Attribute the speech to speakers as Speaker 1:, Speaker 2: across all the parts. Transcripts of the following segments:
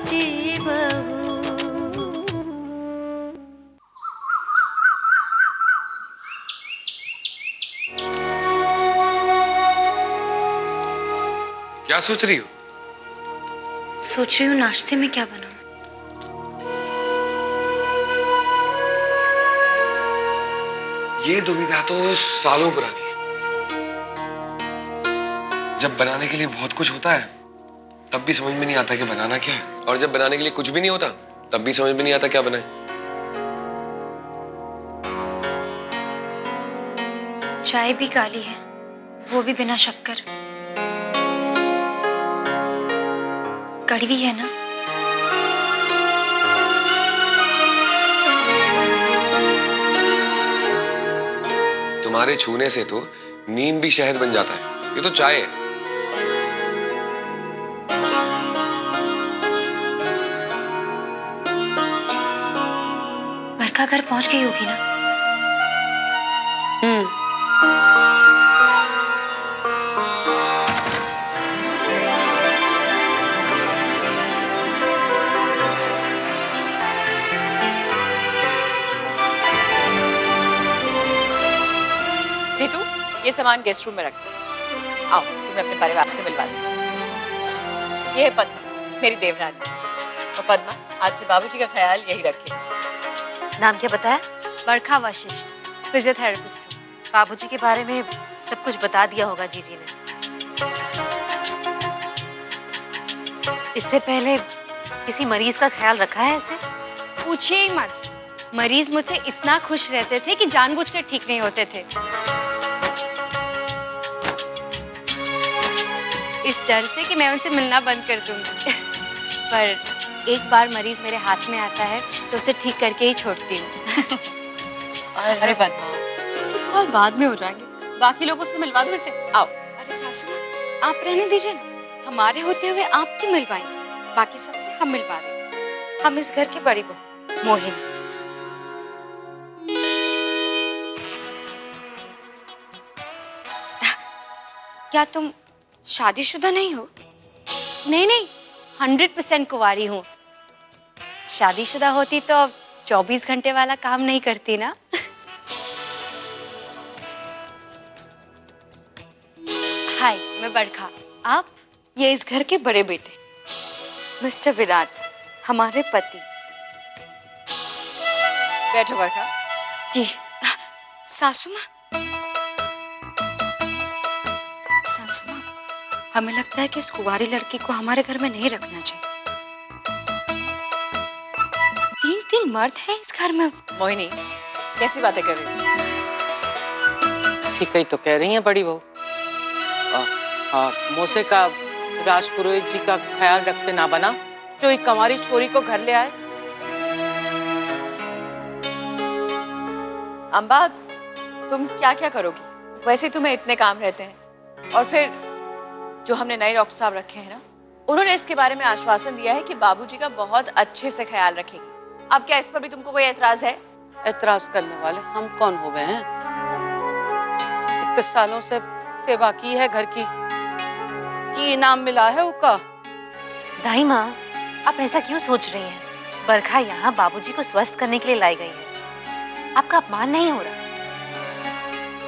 Speaker 1: बेटी बहू।
Speaker 2: क्या सोच रही हो?
Speaker 3: सोच रही हूँ नाश्ते में क्या बनाऊं।
Speaker 2: ये दुविधा तो सालों पुरानी है। जब बनाने के लिए बहुत कुछ होता है तब भी समझ में नहीं आता कि बनाना क्या है, और जब बनाने के लिए कुछ भी नहीं होता तब भी समझ में नहीं आता क्या बनाए।
Speaker 3: चाय भी काली है, वो भी बिना शक्कर। कड़वी है ना?
Speaker 2: तुम्हारे छूने से तो नीम भी शहद बन जाता है। ये तो चाय है।
Speaker 3: बरखा घर पहुंच गई होगी ना?
Speaker 4: तू ये सामान गेस्ट रूम में रख। आओ तुम्हें अपने परिवार से मिलवा दूं। ये है पद्मा, मेरी देवरानी। और पद्मा, आज से बाबूजी का ख्याल यही रखे।
Speaker 3: नाम क्या बताया?
Speaker 5: बरखा वशिष्ठ, फिजियोथेरेपिस्ट।
Speaker 3: बाबूजी के बारे में सब कुछ बता दिया होगा जीजी ने। इससे पहले किसी मरीज का ख्याल रखा है ऐसे?
Speaker 5: पूछिए ही मत। मरीज मुझसे इतना खुश रहते थे कि जानबूझकर ठीक नहीं होते थे, इस डर से कि मैं उनसे मिलना बंद कर दूंगी। पर एक बार मरीज मेरे हाथ में आता है तो उसे ठीक करके ही छोड़ती हूँ।
Speaker 4: अरे पद्मा, तो सवाल बाद में हो जाएंगे, बाकी लोगों से मिलवा दो इसे। आओ।
Speaker 5: अरे सासू, आप रहने दीजिए ना, हमारे होते हुए आप क्यों मिलवाएंगे? बाकी सबसे हम मिलवा देंगे। हम इस घर की बड़ी बहू मोहिनी। क्या तुम शादीशुदा नहीं हो? नहीं नहीं, 100% कुंवारी हूँ। शादीशुदा होती तो 24 घंटे वाला काम नहीं करती ना। हाय, मैं बरखा। आप? ये इस घर के बड़े बेटे मिस्टर विराट, हमारे पति।
Speaker 4: बैठो बरखा।
Speaker 5: जी। सासू माँ, सासू माँ, हमें लगता है कि इस कुंवारी लड़की को हमारे घर में नहीं रखना चाहिए। 3 मर्द हैं इस घर में।
Speaker 4: मोहिनी, कैसी बातें कर रही हो?
Speaker 6: ठीक ही तो कह रही हैं बड़ी बहू। मोसे का राजपुरोहित जी का ख्याल रखते ना बना, जो एक कंवारी छोरी को घर ले आए।
Speaker 4: अम्बा, तुम क्या क्या करोगी? वैसे तुम्हें इतने काम रहते हैं, और फिर जो हमने नए डॉक्टर साहब रखे हैं ना, उन्होंने इसके बारे में आश्वासन दिया है कि बाबूजी का बहुत अच्छे से ख्याल रखेगी। अब क्या इस पर भी तुमको कोई एतराज है?
Speaker 6: एतराज करने वाले हम कौन हो गए हैं? इतने सालों से सेवा की है घर की, ये इनाम मिला है उसका।
Speaker 3: दाई माँ, आप ऐसा क्यों सोच रही हैं? बरखा यहाँ बाबूजी को स्वस्थ करने के लिए लाई गई है। आपका अपमान नहीं हो रहा?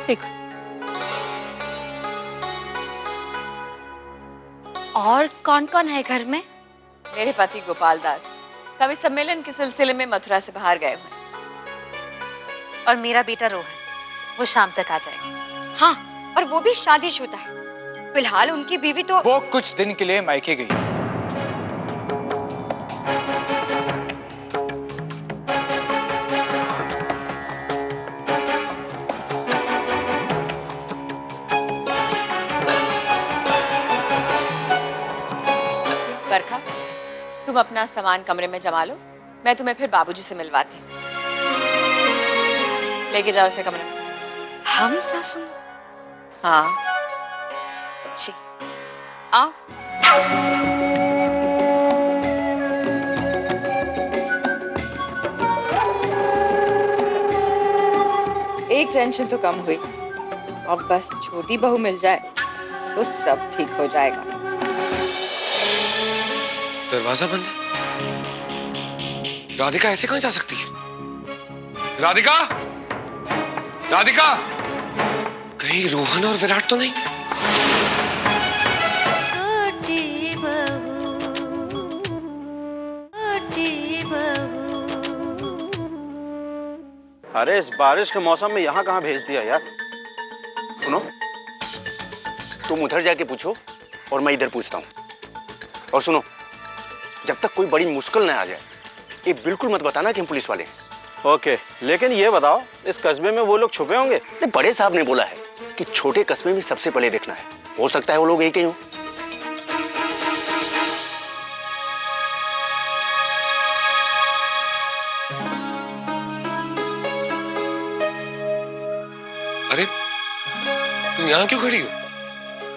Speaker 6: देखो,
Speaker 5: और कौन कौन है घर में?
Speaker 4: मेरे पति गोपाल दास कवि सम्मेलन के सिलसिले में मथुरा से बाहर गए हुए।
Speaker 3: और मेरा बेटा रोहन, वो शाम तक आ जाएगा।
Speaker 5: हाँ, और वो भी शादीशुदा है। फिलहाल उनकी बीवी तो
Speaker 7: वो कुछ दिन के लिए मायके गई।
Speaker 4: बरखा, तुम अपना सामान कमरे में जमा लो, मैं तुम्हें फिर बाबूजी से मिलवाती हूँ। लेके जाओ इसे कमरे में।
Speaker 5: हम सासू?
Speaker 4: हाँ
Speaker 5: जी, आओ।
Speaker 4: एक टेंशन तो कम हुई, अब बस छोटी बहू मिल जाए तो सब ठीक हो जाएगा।
Speaker 2: दरवाजा बंद है। राधिका ऐसे कहां जा सकती है? राधिका, राधिका, कहीं रोहन और विराट तो नहीं?
Speaker 1: अरे इस बारिश के मौसम में यहाँ कहाँ भेज दिया यार।
Speaker 8: सुनो, तुम उधर जाके पूछो और मैं इधर पूछता हूँ। और सुनो, जब तक कोई बड़ी मुश्किल ना आ जाए ये बिल्कुल मत बताना कि हम पुलिस वाले हैं।
Speaker 1: ओके, लेकिन ये बताओ इस कस्बे में वो लोग छुपे होंगे?
Speaker 8: नहीं, बड़े साहब ने बोला है कि छोटे कस्बे में सबसे पहले देखना है। हो सकता है वो लोग एक ही हों।
Speaker 2: अरे तुम यहाँ क्यों खड़ी हो?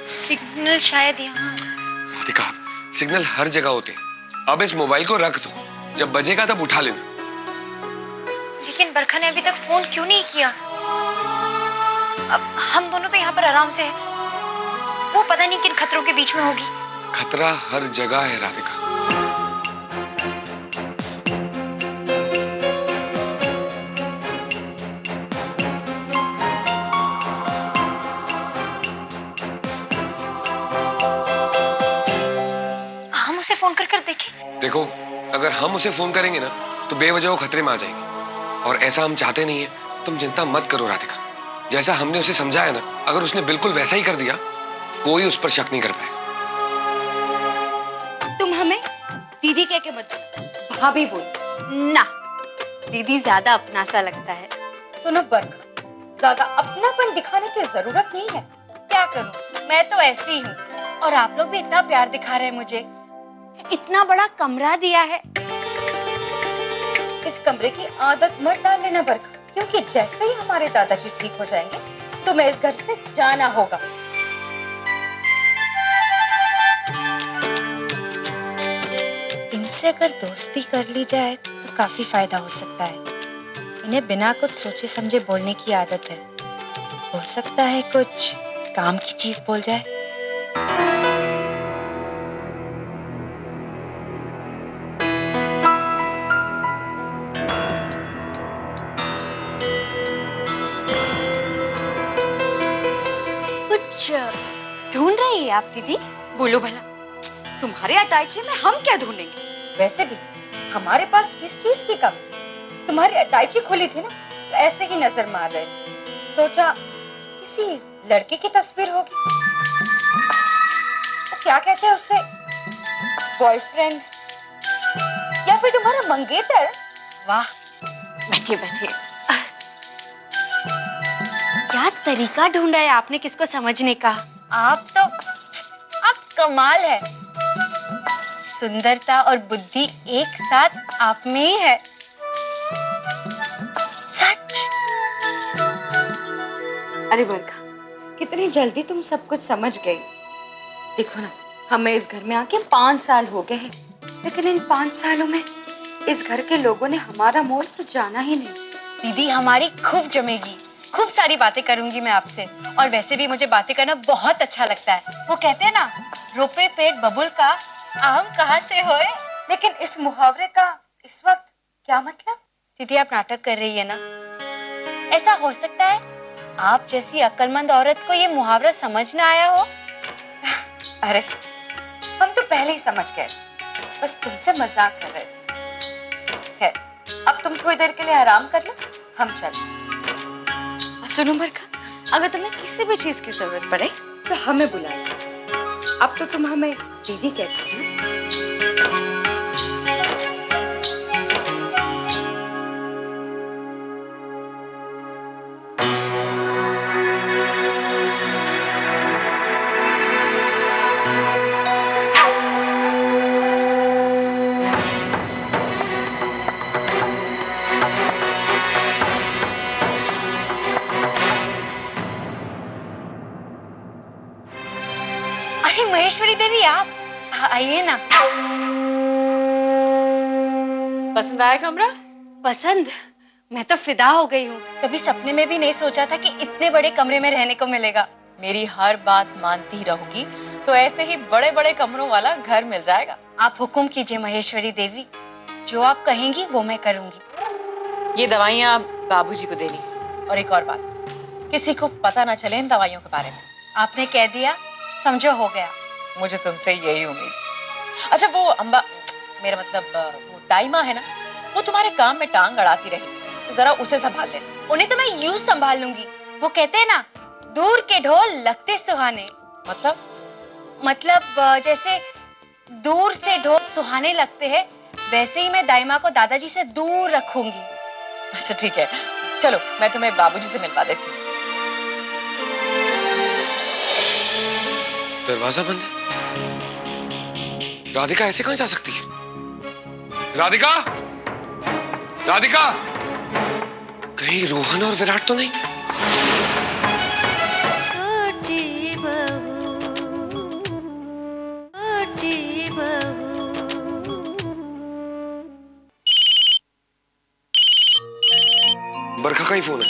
Speaker 5: सिग्नल शायद यहाँ।
Speaker 2: राधिका, सिग्नल हर जगह होते हैं। अब इस मोबाइल को रख दो, जब बजेगा तब उठा लेना।
Speaker 5: लेकिन बरखा ने अभी तक फोन क्यों नहीं किया? अब हम दोनों तो यहाँ पर आराम से हैं। वो पता नहीं किन खतरों के बीच में होगी।
Speaker 2: खतरा हर जगह है राधिका।
Speaker 5: हम उसे फोन कर देखें।
Speaker 2: देखो, अगर हम उसे फोन करेंगे ना तो बेवजह वो खतरे में आ जाएगी, और ऐसा हम चाहते नहीं है। तुम चिंता मत करो राधिका, जैसा हमने उसे समझाया ना, अगर उसने बिल्कुल वैसा ही कर दिया, कोई उस पर शक नहीं कर पाएगा।
Speaker 5: तुम हमें दीदी कह के मत भाभी बोल ना। दीदी ज्यादा अपना सा लगता है।
Speaker 9: सुनो बरखा, ज्यादा अपनापन दिखाने की जरूरत नहीं है।
Speaker 5: क्या करूं, मैं तो ऐसी हूँ। और आप लोग भी इतना प्यार दिखा रहे हैं मुझे। इतना बड़ा कमरा दिया है।
Speaker 9: इस कमरे की आदत मत डाल लेना बरखा, क्योंकि जैसे ही हमारे दादाजी ठीक हो जाएंगे तुम्हें इस घर से जाना होगा।
Speaker 5: इनसे अगर दोस्ती कर ली जाए तो काफी फायदा हो सकता है। इन्हें बिना कुछ सोचे समझे बोलने की आदत है। हो सकता है कुछ काम की चीज बोल जाए। कुछ ढूंढ रही है आप दीदी?
Speaker 9: बोलो भला, तुम्हारे अटैची में हम क्या ढूंढेंगे? वैसे भी हमारे पास किस चीज की कमी? तुम्हारी अटैची खुली थी ना, तो ऐसे ही नजर मार रहे थे। सोचा किसी लड़के की तस्वीर होगी। तो क्या कहते हैं उसे, बॉयफ्रेंड या फिर तुम्हारा मंगेतर?
Speaker 5: वाह, बैठिए बैठिए। क्या तरीका ढूंढा है आपने किसको समझने का। आप कमाल है। सुंदरता और बुद्धि एक साथ आप में ही है। सच।
Speaker 9: अरे बरखा, कितनी जल्दी तुम सब कुछ समझ गई। देखो ना, हमें इस घर में आके 5 साल हो गए हैं, लेकिन इन 5 सालों में इस घर के लोगों ने हमारा मोल तो जाना ही नहीं।
Speaker 5: दीदी हमारी खूब जमेगी। खूब सारी बातें करूंगी मैं आपसे। और वैसे भी मुझे बातें करना बहुत अच्छा लगता है। वो कहते हैं ना, रोपे पेट बबुल का आम कहाँ से होए।
Speaker 9: लेकिन इस मुहावरे का इस वक्त क्या मतलब?
Speaker 5: दीदी आप नाटक कर रही है ना। ऐसा हो सकता है आप जैसी अक्लमंद औरत को ये मुहावरा समझ ना आया हो।
Speaker 9: अरे हम तो पहले ही समझ गए, बस तुमसे मजाक कर रहे थे। खैर, अब तुम थोड़ी देर के लिए आराम कर लो, हम चलते। सुनो बरखा, अगर तुम्हें किसी भी चीज की जरूरत पड़े तो हमें बुलाओ। अब तो तुम हमें दीदी कहती हो।
Speaker 5: महेश्वरी देवी, आप आइए ना।
Speaker 4: पसंद आया कमरा?
Speaker 5: पसंद? मैं तो फिदा हो गई हूँ। कभी सपने में भी नहीं सोचा था कि इतने बड़े कमरे में रहने को मिलेगा।
Speaker 4: मेरी हर बात मानती रहोगी तो ऐसे ही बड़े बड़े कमरों वाला घर मिल जाएगा।
Speaker 5: आप हुक्म कीजिए महेश्वरी देवी, जो आप कहेंगी वो मैं करूंगी।
Speaker 4: ये दवाइयाँ बाबूजी को देनी है। और एक और बात, किसी को पता ना चले इन दवाइयों के बारे में।
Speaker 5: आपने कह दिया, समझो हो गया।
Speaker 4: मुझे तुमसे यही उम्मीद। अच्छा वो अम्बा, मेरा मतलब वो दाइमा है ना, वो तुम्हारे काम में टांग अड़ाती रही, तो जरा उसे संभाल लेना।
Speaker 5: उन्हें तो मैं यूं संभाल लूंगी। वो कहते हैं ना, दूर के ढोल लगते सुहाने। मतलब जैसे दूर से ढोल सुहाने लगते हैं, वैसे ही मैं दाइमा को दादाजी से दूर रखूंगी।
Speaker 4: अच्छा ठीक है, चलो मैं तुम्हें बाबूजी से मिलवा देती हूँ।
Speaker 2: दरवाजा बंद है। राधिका ऐसे कहां जा सकती है? राधिका, राधिका, कहीं रोहन और विराट तो नहीं? बरखा का ही फोन है,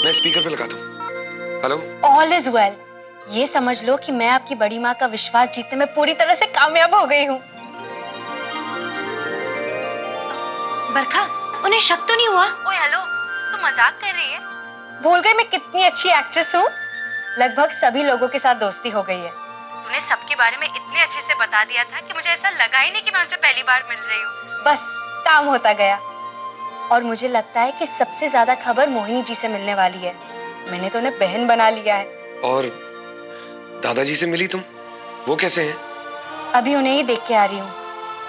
Speaker 2: मैं स्पीकर पे लगाता हूँ। हेलो।
Speaker 5: All is well. ये समझ लो कि मैं आपकी बड़ी माँ का विश्वास जीतने में पूरी तरह से कामयाब हो गई हूँ। बरखा, उन्हें शक तो नहीं हुआ? ओए हेलो, तू मजाक कर रही है? भूल गई मैं कितनी अच्छी एक्ट्रेस हूँ? लगभग सभी लोगों के साथ दोस्ती हो गई है। तूने सबके बारे में इतने अच्छे से बता दिया था कि मुझे ऐसा लगा ही नहीं कि मैं उनसे पहली बार मिल रही हूँ। बस काम होता गया। और मुझे लगता है कि सबसे ज्यादा खबर मोहिनी जी से मिलने वाली है। मैंने तो उन्हें बहन बना लिया है।
Speaker 2: और दादाजी से मिली तुम? वो कैसे हैं?
Speaker 5: अभी उन्हें ही देख के आ रही हूँ।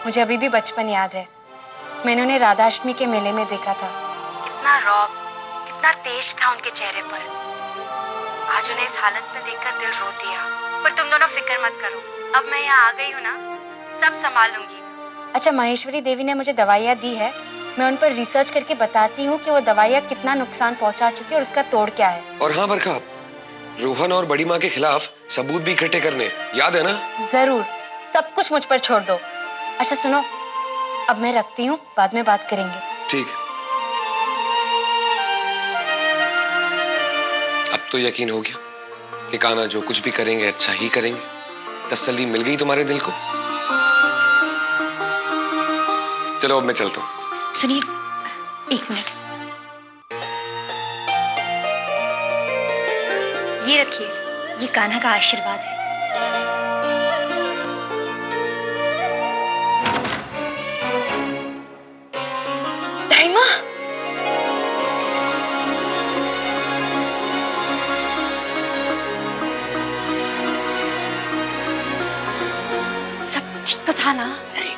Speaker 5: मुझे अभी भी बचपन याद है। मैंने उन्हें राधाष्टमी के मेले में देखा था। कितना रौब, कितना तेज था उनके चेहरे पर। आज उन्हें इस हालत में देखकर दिल रो दिया। पर तुम दोनों फिक्र मत करो, अब मैं यहाँ आ गई हूँ ना, सब संभाल लूंगी। अच्छा, महेश्वरी देवी ने मुझे दवाइयाँ दी है। मैं उन पर रिसर्च करके बताती हूँ कि वो दवाइयाँ कितना नुकसान पहुँचा चुकी है और उसका तोड़ क्या है।
Speaker 2: और हाँ बरखा, रोहन और बड़ी माँ के खिलाफ सबूत भी इकट्ठे करने, याद है ना?
Speaker 5: जरूर, सब कुछ मुझ पर छोड़ दो। अच्छा सुनो, अब मैं रखती हूँ, बाद में बात करेंगे।
Speaker 2: ठीक है। अब तो यकीन हो गया कि कान्हा जो कुछ भी करेंगे अच्छा ही करेंगे। तसल्ली मिल गई तुम्हारे दिल को? चलो अब मैं चलता हूँ।
Speaker 5: सुनिए, एक मिनट, ये रखिए, ये कान्हा का आशीर्वाद है। दाइमा, सब ठीक तो था ना?
Speaker 6: अरे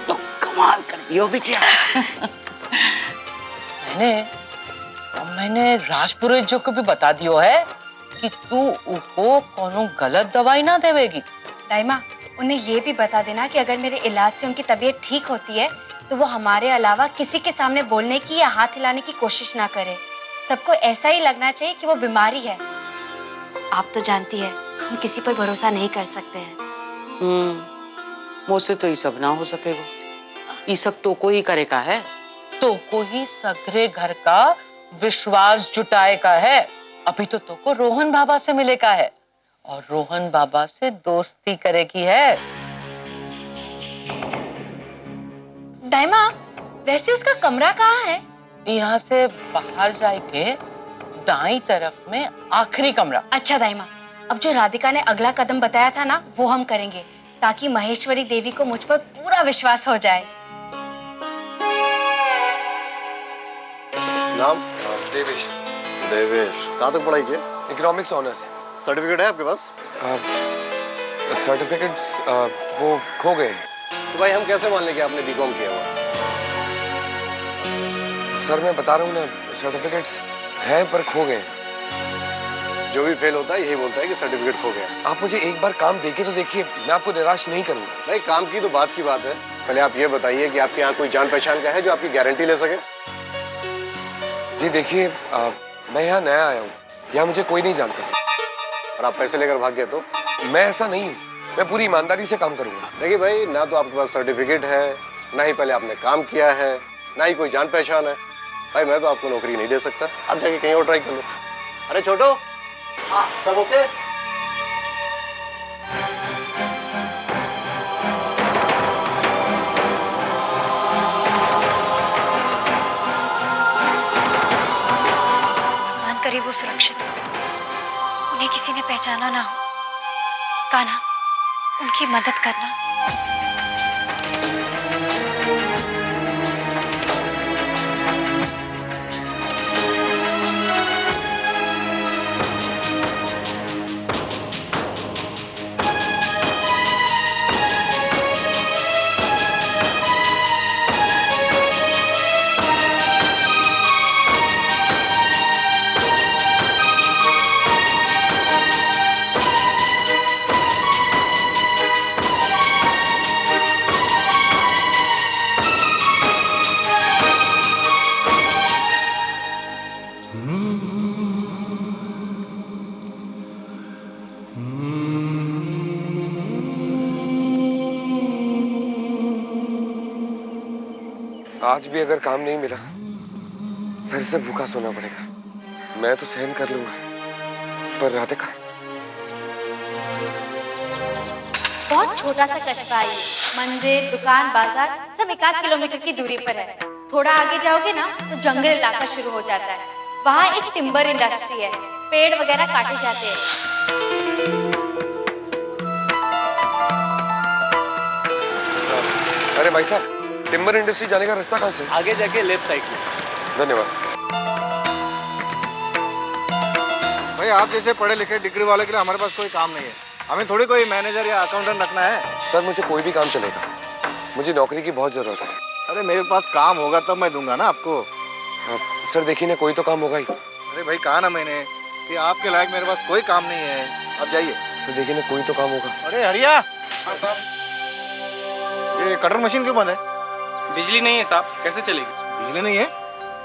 Speaker 6: तो कमाल कर दियो बिटिया। मैंने राजपुरोहित जी को भी बता दियो है कि तू उसको कोनो गलत दवाई ना देवेगी।
Speaker 5: दाइमा, उन्हें ये भी बता देना कि अगर मेरे इलाज से उनकी तबीयत ठीक होती है तो वो हमारे अलावा किसी के सामने बोलने की या हाथ हिलाने की कोशिश ना करे। सबको ऐसा ही लगना चाहिए कि वो बीमारी है। आप तो जानती है, हम किसी पर भरोसा नहीं कर सकते हैं।
Speaker 6: मुझसे तो ये सब ना हो सकेगा। ये सब तो को ही करेगा है, तो को ही सगरे घर का विश्वास जुटाए का है। अभी तो को रोहन बाबा से मिले का है और रोहन बाबा से दोस्ती करेगी है।
Speaker 5: दाइमा, वैसे उसका कमरा कहाँ है?
Speaker 6: यहाँ से बाहर जाए के दाईं तरफ में आखिरी कमरा।
Speaker 5: अच्छा दाइमा, अब जो राधिका ने अगला कदम बताया था ना, वो हम करेंगे ताकि महेश्वरी देवी को मुझ पर पूरा विश्वास हो जाए।
Speaker 10: नाम?
Speaker 2: देवेश।
Speaker 10: देवेश, कहाँ तक पढ़ाई की?
Speaker 2: Economics honours.
Speaker 10: सर्टिफिकेट है आपके पास?
Speaker 2: सर्टिफिकेट्स वो खो गए।
Speaker 10: तो भाई हम कैसे मान लें कि आपने बीकॉम किया हुआ?
Speaker 2: सर मैं बता रहा हूँ ना, सर्टिफिकेट्स हैं पर खो गए।
Speaker 10: जो भी फेल होता है यही बोलता है कि सर्टिफिकेट खो गया।
Speaker 2: आप मुझे एक बार काम देके तो देखिए, मैं आपको निराश नहीं करूँगा।
Speaker 10: नहीं, काम की तो बात की बात है। पहले आप ये बताइए कि आपके यहाँ कोई जान पहचान का है जो आपकी गारंटी ले सके?
Speaker 2: जी देखिए, मैं यहाँ नया आया हूँ, यहाँ मुझे कोई नहीं जानता।
Speaker 10: और आप पैसे लेकर भाग गए तो?
Speaker 2: मैं ऐसा नहीं हूँ, मैं पूरी ईमानदारी से काम करूँगा।
Speaker 10: देखिए भाई, ना तो आपके पास सर्टिफिकेट है, ना ही पहले आपने काम किया है, ना ही कोई जान पहचान है। भाई मैं तो आपको नौकरी नहीं दे सकता, आप जाके कहीं और ट्राई कर लो। अरे छोटो, हाँ सब ओके?
Speaker 5: करे वो सुरक्षित हो, उन्हें किसी ने पहचाना ना हो। कान्हा, उनकी मदद करना।
Speaker 2: आज भी अगर काम नहीं मिला फिर से भूखा सोना पड़ेगा। मैं तो सहन कर लूंगा, पर राधिका।
Speaker 5: बहुत छोटा सा कस्बा है, मंदिर, दुकान, बाजार सब 1-8 किलोमीटर की दूरी पर है। थोड़ा आगे जाओगे ना तो जंगल इलाका शुरू हो जाता है। वहाँ एक टिम्बर इंडस्ट्री है, पेड़ वगैरह काटे जाते हैं।
Speaker 2: अरे भाई साहब, टिम्बर इंडस्ट्री जाने का रास्ता कहाँ से?
Speaker 7: आगे जाके लेफ्ट साइड में।
Speaker 2: धन्यवाद।
Speaker 10: भाई आप जैसे पढ़े लिखे डिग्री वाले के लिए हमारे पास कोई काम नहीं है। हमें थोड़ी कोई मैनेजर या अकाउंटेंट रखना है।
Speaker 2: सर मुझे कोई भी काम चलेगा, मुझे नौकरी की बहुत जरूरत है।
Speaker 10: अरे मेरे पास काम होगा तब मैं दूंगा ना आपको।
Speaker 2: सर देखिए ना, कोई तो काम होगा ही।
Speaker 10: अरे भाई कहा ना मैंने कि आपके लायक मेरे पास कोई काम नहीं है। आप जाइए।
Speaker 2: तो देखिए ना, कोई तो काम होगा।
Speaker 10: अरे हरिया, ये कटर मशीन क्यों बंद है?
Speaker 7: बिजली नहीं है साहब, कैसे चलेगी?
Speaker 10: बिजली नहीं है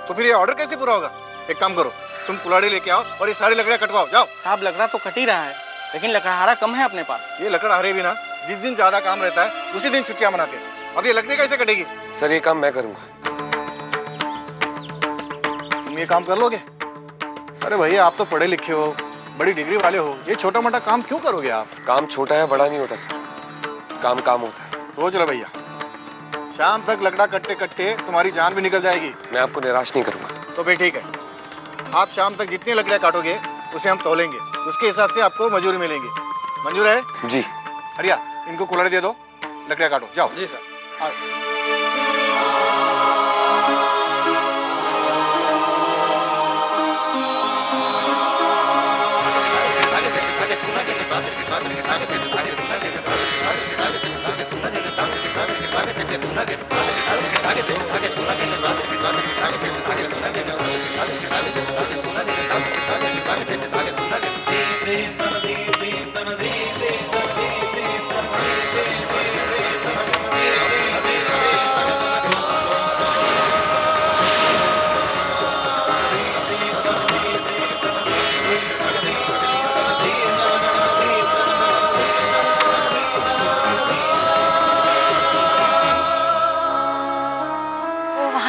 Speaker 10: तो फिर ये ऑर्डर कैसे पूरा होगा? एक काम करो, तुम कुल्हाड़ी लेके आओ और ये सारी लकड़ियाँ कटवाओ। जाओ।
Speaker 7: साहब लकड़ा तो कट ही रहा है, लेकिन लकड़हारा कम है अपने पास।
Speaker 10: ये लकड़हारे भी ना जिस दिन ज्यादा काम रहता है उसी दिन छुट्टियां मनाते हैं। अब ये लकड़ी कैसे कटेगी?
Speaker 2: सर ये काम मैं करूंगा।
Speaker 10: तुम ये काम कर लोगे? अरे भैया आप तो पढ़े लिखे हो, बड़ी डिग्री वाले हो, ये छोटा मोटा काम क्यों करोगे आप?
Speaker 2: काम छोटा है बड़ा नहीं होता सर, काम काम होता है।
Speaker 10: सोच लो भैया, शाम तक लकड़ा कटते कटते तुम्हारी जान भी निकल जाएगी।
Speaker 2: मैं आपको निराश नहीं करूंगा।
Speaker 10: तो फिर ठीक है, आप शाम तक जितनी लकड़ियाँ काटोगे उसे हम तोलेंगे, उसके हिसाब से आपको मजूरी मिलेंगी। मंजूर है?
Speaker 2: जी।
Speaker 10: हरिया इनको कुल्हाड़ी दे दो, लकड़ियाँ काटो। जाओ।
Speaker 7: जी सर।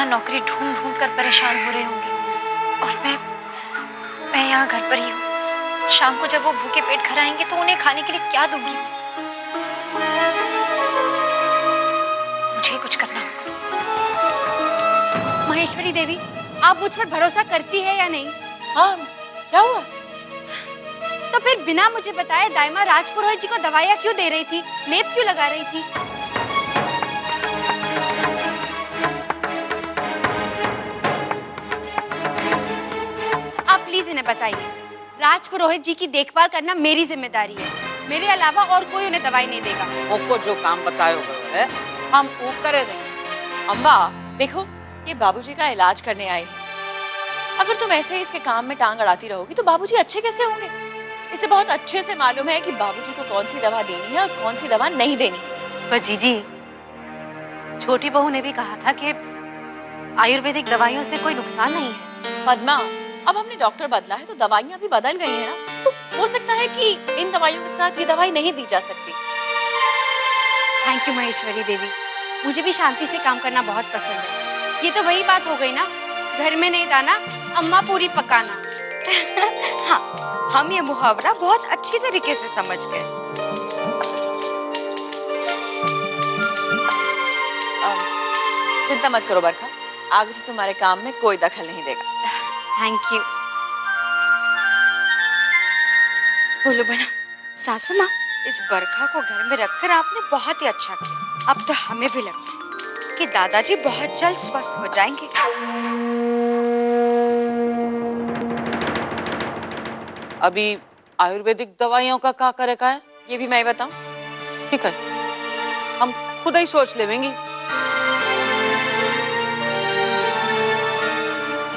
Speaker 5: नौकरी ढूंढ ढूंढ कर परेशान हो रहे होंगे और मैं यहाँ घर पर ही हूँ। शाम को जब वो भूखे पेट घर आएंगे तो उन्हें खाने के लिए क्या दूंगी? मुझे कुछ करना होगा।
Speaker 11: महेश्वरी देवी, आप मुझ पर भरोसा करती है या नहीं?
Speaker 4: हाँ, क्या हुआ?
Speaker 11: तो फिर बिना मुझे बताए दाइमा राजपुरोहित जी को दवाइयाँ क्यों दे रही थी, लेप क्यों लगा रही थी? प्लीज इन्हें बताइए। राजपुरोहित जी की देखभाल करना मेरी जिम्मेदारी है, मेरे अलावा और कोई उन्हें दवाई नहीं देगा।
Speaker 12: आपको जो काम बताया है हम वो करे देंगे।
Speaker 4: अम्मा देखो, ये बाबूजी का इलाज करने आई है। अगर तुम ऐसे ही इसके काम में टांग अड़ाती रहोगी तो बाबूजी अच्छे कैसे होंगे? इसे बहुत अच्छे से मालूम है कि बाबूजी को कौन सी दवा देनी है और कौन सी दवा नहीं देनी है।
Speaker 3: पर जीजी, छोटी बहू ने भी कहा था कि आयुर्वेदिक दवाइयों से कोई नुकसान नहीं है।
Speaker 4: पद्मा, अब हमने डॉक्टर बदला है तो दवाइयाँ भी बदल गई है ना, तो हो सकता है कि इन दवाइयों के साथ ये दवाई नहीं दी जा सकती।
Speaker 11: थैंक यू महेश्वरी देवी, मुझे भी शांति से काम करना बहुत पसंद है। ये तो वही बात हो गई ना, घर में नहीं दाना, अम्मा पूरी पकाना।
Speaker 9: हाँ, हम ये मुहावरा बहुत अच्छी तरीके से समझ गए।
Speaker 4: चिंता मत करो बरखा, आगे से तुम्हारे काम में कोई दखल नहीं देगा।
Speaker 11: Thank you.
Speaker 5: बोलो भला। सासू माँ, इस बरखा को घर में रखकर आपने बहुत ही अच्छा किया। अब तो हमें भी लगता है कि दादाजी बहुत जल्द स्वस्थ हो जाएंगे।
Speaker 12: अभी आयुर्वेदिक दवाइयों का क्या करे का है?
Speaker 4: ये भी मैं बताऊं?
Speaker 12: ठीक है, हम खुद ही सोच लेंगे।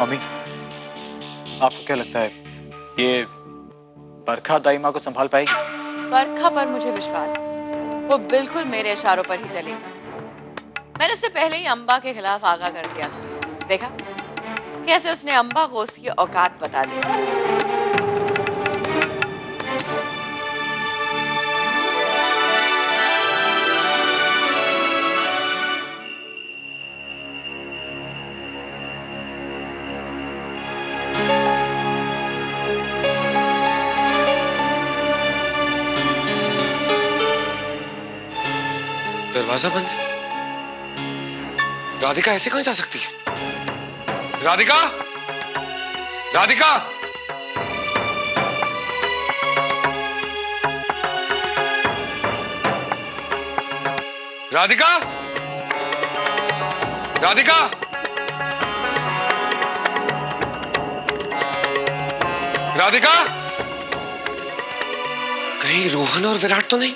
Speaker 13: मम्मी, आपको क्या लगता है ये बरखा दाई माँ को संभाल पाएगी?
Speaker 4: बरखा पर मुझे विश्वास है, वो बिल्कुल मेरे इशारों पर ही चलेगी। मैंने उससे पहले ही अम्बा के खिलाफ आगाह कर दिया था। देखा कैसे उसने अम्बा को उसकी औकात बता दी।
Speaker 2: दरवाजा बंद है। राधिका ऐसे कहां जा सकती है? राधिका, राधिका, राधिका, राधिका, राधिका, कहीं रोहन और विराट तो नहीं?